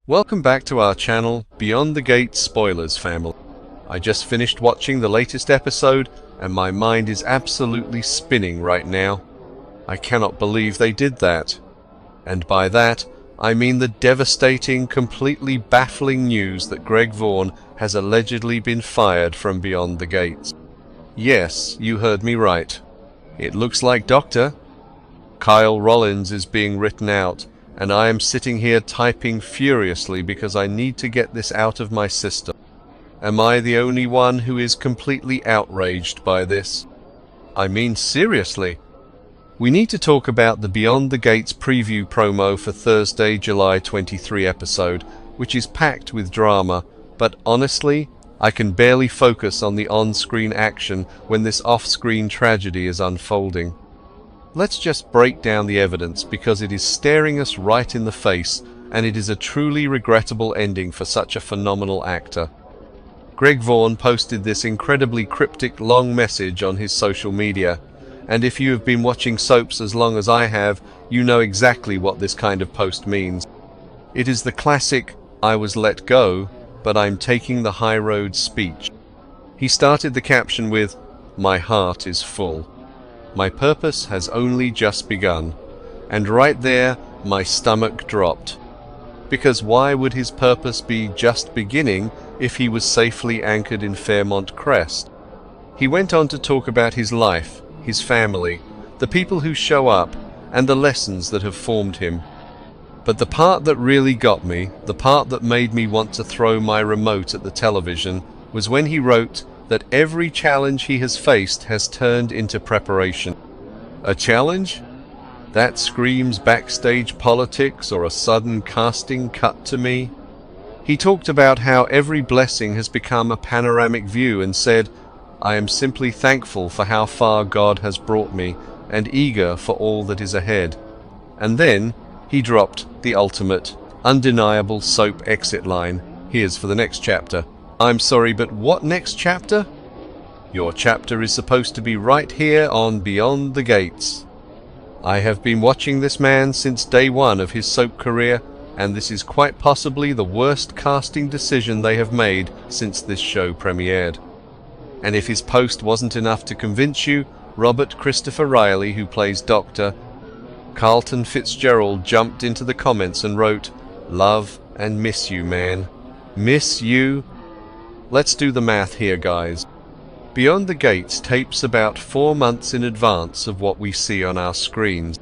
Welcome back to our channel, Beyond the Gates Spoilers family. I just finished watching the latest episode and my mind is absolutely spinning right now. I cannot believe they did that. And by that, I mean the devastating, completely baffling news that Greg Vaughan has allegedly been fired from Beyond the Gates. Yes, you heard me right. It looks like Dr. Kial Rollins is being written out, and I am sitting here typing furiously because I need to get this out of my system. Am I the only one who is completely outraged by this? I mean seriously. We need to talk about the Beyond the Gates preview promo for Thursday, July 23 episode, which is packed with drama, but honestly, I can barely focus on the on-screen action when this off-screen tragedy is unfolding. Let's just break down the evidence because it is staring us right in the face, and it is a truly regrettable ending for such a phenomenal actor. Greg Vaughan posted this incredibly cryptic long message on his social media, and if you have been watching soaps as long as I have, you know exactly what this kind of post means. It is the classic, "I was let go, but I'm taking the high road" speech. He started the caption with, "My heart is full. My purpose has only just begun," and right there my stomach dropped. Because why would his purpose be just beginning if he was safely anchored in Fairmont Crest? He went on to talk about his life, his family, the people who show up, and the lessons that have formed him. But the part that really got me, the part that made me want to throw my remote at the television, was when he wrote that every challenge he has faced has turned into preparation. A challenge? That screams backstage politics or a sudden casting cut to me. He talked about how every blessing has become a panoramic view and said, "I am simply thankful for how far God has brought me and eager for all that is ahead." And then he dropped the ultimate, undeniable soap exit line. Here's for the next chapter. I'm sorry, but what next chapter? Your chapter is supposed to be right here on Beyond the Gates. I have been watching this man since day one of his soap career, and this is quite possibly the worst casting decision they have made since this show premiered. And if his post wasn't enough to convince you, Robert Christopher Riley, who plays Dr. Carlton Fitzgerald, jumped into the comments and wrote, "Love and miss you, man. Miss you." Let's do the math here, guys. Beyond the Gates tapes about 4 months in advance of what we see on our screens.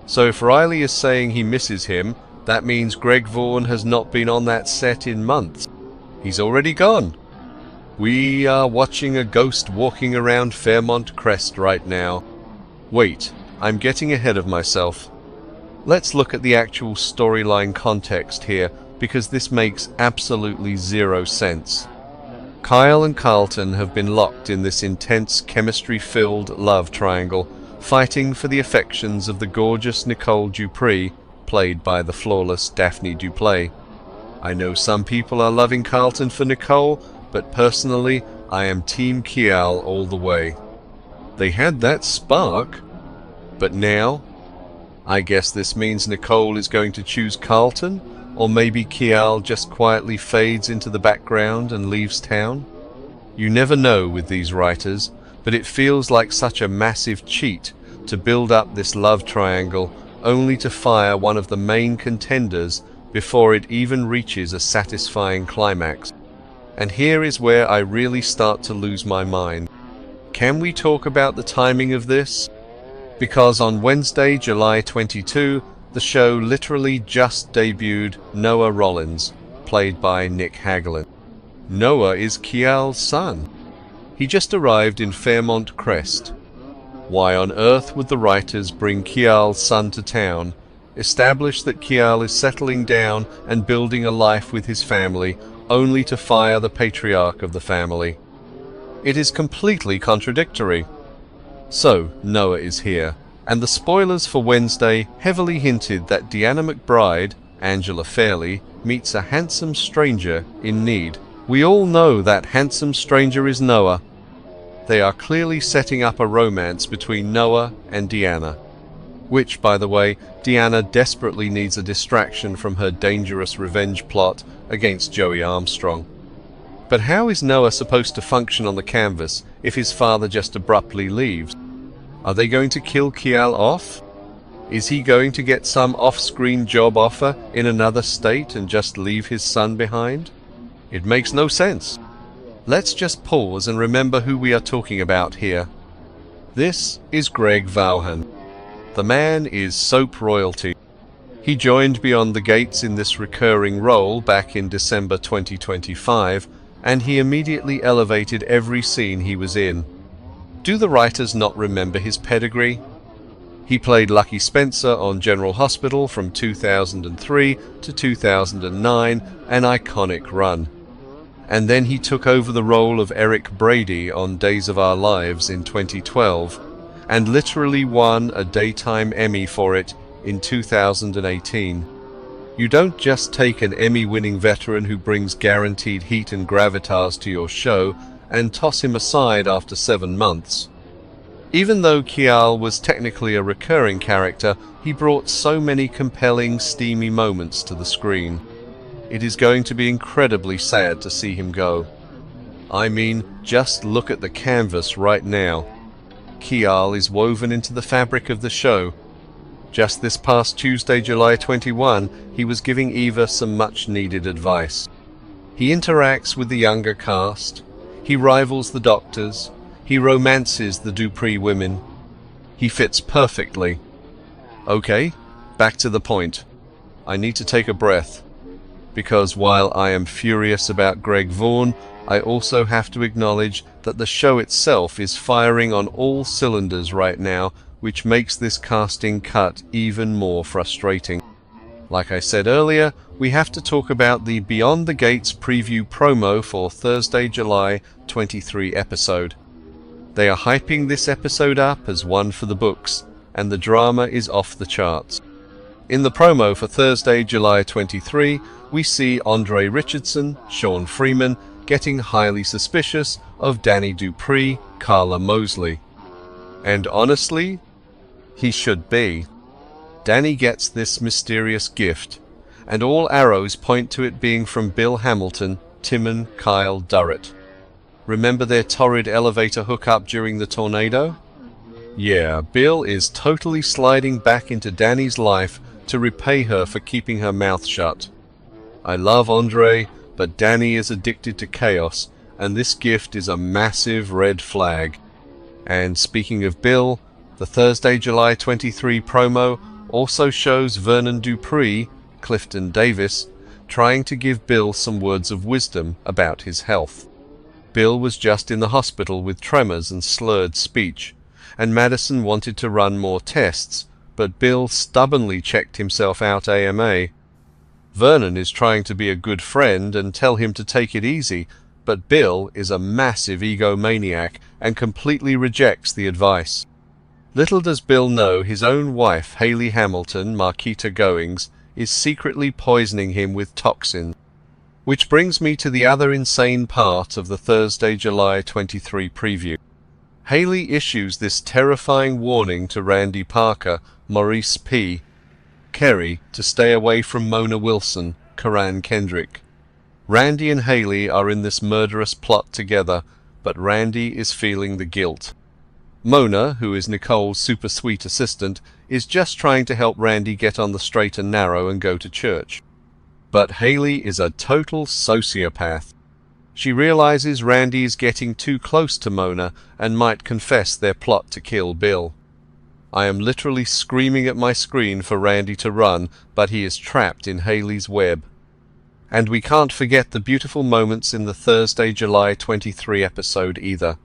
So if Riley is saying he misses him, that means Greg Vaughan has not been on that set in months. He's already gone. We are watching a ghost walking around Fairmont Crest right now. Wait, I'm getting ahead of myself. Let's look at the actual storyline context here, because this makes absolutely zero sense. Kial and Carlton have been locked in this intense, chemistry-filled love triangle, fighting for the affections of the gorgeous Nicole Dupree, played by the flawless Dani Duplay. I know some people are loving Carlton for Nicole, but personally, I am Team Kial all the way. They had that spark, but now, I guess this means Nicole is going to choose Carlton? Or maybe Kial just quietly fades into the background and leaves town? You never know with these writers, but it feels like such a massive cheat to build up this love triangle only to fire one of the main contenders before it even reaches a satisfying climax. And here is where I really start to lose my mind. Can we talk about the timing of this? Because on Wednesday, July 22, the show literally just debuted Noah Rollins, played by Nick Hagelin. Noah is Kial's son. He just arrived in Fairmont Crest. Why on earth would the writers bring Kial's son to town, establish that Kial is settling down and building a life with his family, only to fire the patriarch of the family? It is completely contradictory. So, Noah is here. And the spoilers for Wednesday heavily hinted that Deanna McBride, Angela Fairley, meets a handsome stranger in need. We all know that handsome stranger is Noah. They are clearly setting up a romance between Noah and Deanna. which, by the way, Deanna desperately needs a distraction from her dangerous revenge plot against Joey Armstrong. But how is Noah supposed to function on the canvas if his father just abruptly leaves? Are they going to kill Kial off? Is he going to get some off-screen job offer in another state and just leave his son behind? It makes no sense. Let's just pause and remember who we are talking about here. This is Greg Vaughan. The man is soap royalty. He joined Beyond the Gates in this recurring role back in December 2025, and he immediately elevated every scene he was in. Do the writers not remember his pedigree? He played Lucky Spencer on General Hospital from 2003 to 2009, an iconic run. And then he took over the role of Eric Brady on Days of Our Lives in 2012, and literally won a Daytime Emmy for it in 2018. You don't just take an Emmy-winning veteran who brings guaranteed heat and gravitas to your show and toss him aside after 7 months. Even though Kial was technically a recurring character, he brought so many compelling, steamy moments to the screen. It is going to be incredibly sad to see him go. I mean, just look at the canvas right now. Kial is woven into the fabric of the show. Just this past Tuesday, July 21, he was giving Eva some much-needed advice. He interacts with the younger cast. He rivals the doctors. He romances the Dupree women. He fits perfectly. Okay, back to the point. I need to take a breath. Because while I am furious about Greg Vaughan, I also have to acknowledge that the show itself is firing on all cylinders right now, which makes this casting cut even more frustrating. Like I said earlier, we have to talk about the Beyond the Gates preview promo for Thursday, July 23 episode. They are hyping this episode up as one for the books, and the drama is off the charts. In the promo for Thursday, July 23, we see Andre Richardson, Sean Freeman, getting highly suspicious of Dani Dupree, Carla Mosley. And honestly, he should be. Dani gets this mysterious gift, and all arrows point to it being from Bill Hamilton, Timon Kyle Durrett. Remember their torrid elevator hookup during the tornado? Yeah, Bill is totally sliding back into Dani's life to repay her for keeping her mouth shut. I love Andre, but Dani is addicted to chaos, and this gift is a massive red flag. And speaking of Bill, the Thursday, July 23 promo also shows Vernon Dupree, Clifton Davis, trying to give Bill some words of wisdom about his health. Bill was just in the hospital with tremors and slurred speech, and Madison wanted to run more tests, but Bill stubbornly checked himself out AMA. Vernon is trying to be a good friend and tell him to take it easy, but Bill is a massive egomaniac and completely rejects the advice. Little does Bill know his own wife, Hayley Hamilton, Marquita Goings, is secretly poisoning him with toxin. Which brings me to the other insane part of the Thursday, July 23 preview. Hayley issues this terrifying warning to Randy Parker, Maurice P. Kerry, to stay away from Mona Wilson, Karan Kendrick. Randy and Hayley are in this murderous plot together, but Randy is feeling the guilt. Mona, who is Nicole's super sweet assistant, is just trying to help Randy get on the straight and narrow and go to church. But Hayley is a total sociopath. She realizes Randy is getting too close to Mona and might confess their plot to kill Bill. I am literally screaming at my screen for Randy to run, but he is trapped in Hayley's web. And we can't forget the beautiful moments in the Thursday, July 23 episode either.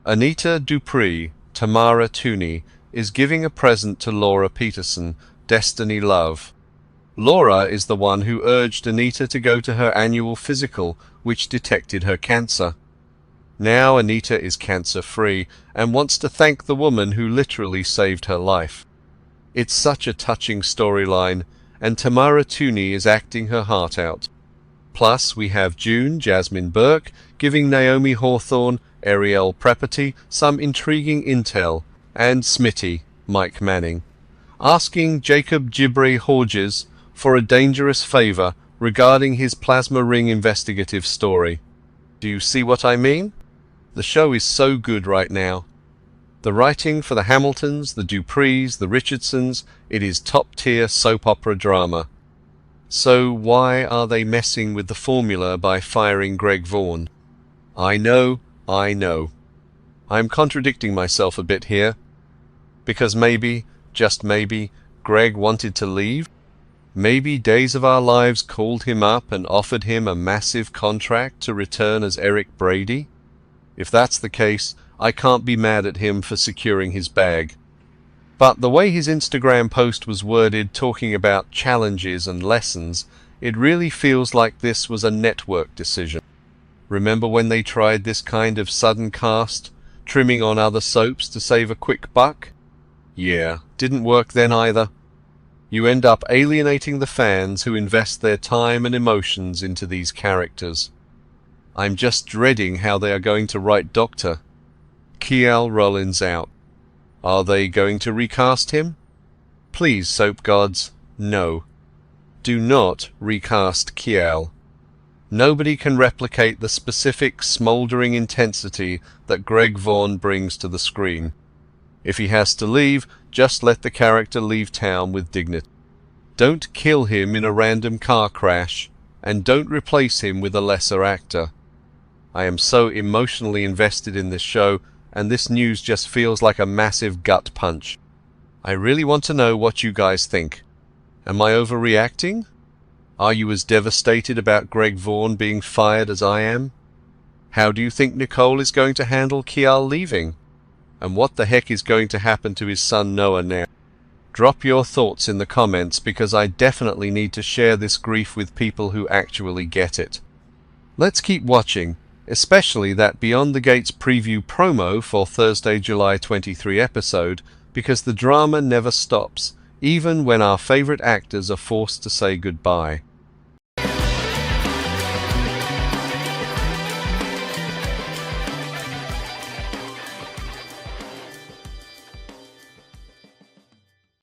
Anita Dupree, Tamara Tooney, is giving a present to Laura Peterson, Destiny Love. Laura is the one who urged Anita to go to her annual physical, which detected her cancer. Now Anita is cancer-free and wants to thank the woman who literally saved her life. It's such a touching storyline, and Tamara Tooney is acting her heart out. Plus we have June Jasmine Burke giving Naomi Hawthorne, Ariel Prepati some intriguing intel, and Smitty, Mike Manning. asking Jacob Gibray Horges for a dangerous favour regarding his plasma ring investigative story. Do you see what I mean? The show is so good right now. The writing for the Hamiltons, the Duprees, the Richardsons, it is top-tier soap opera drama. So why are they messing with the formula by firing Greg Vaughan? I know. I'm contradicting myself a bit here. Because maybe, just maybe, Greg wanted to leave? Maybe Days of Our Lives called him up and offered him a massive contract to return as Eric Brady? If that's the case, I can't be mad at him for securing his bag. But the way his Instagram post was worded, talking about challenges and lessons, it really feels like this was a network decision. Remember when they tried this kind of sudden cast, trimming on other soaps to save a quick buck? Yeah, didn't work then either. You end up alienating the fans who invest their time and emotions into these characters. I'm just dreading how they are going to write Dr. Kial Rollins out. Are they going to recast him? Please, soap gods, no. Do not recast Kial. Nobody can replicate the specific smouldering intensity that Greg Vaughan brings to the screen. If he has to leave, just let the character leave town with dignity. Don't kill him in a random car crash, and don't replace him with a lesser actor. I am so emotionally invested in this show, and this news just feels like a massive gut punch. I really want to know what you guys think. Am I overreacting? Are you as devastated about Greg Vaughan being fired as I am? How do you think Nicole is going to handle Kial leaving? And what the heck is going to happen to his son Noah now? Drop your thoughts in the comments, because I definitely need to share this grief with people who actually get it. Let's keep watching, especially that Beyond the Gates preview promo for Thursday, July 23 episode, because the drama never stops, even when our favourite actors are forced to say goodbye.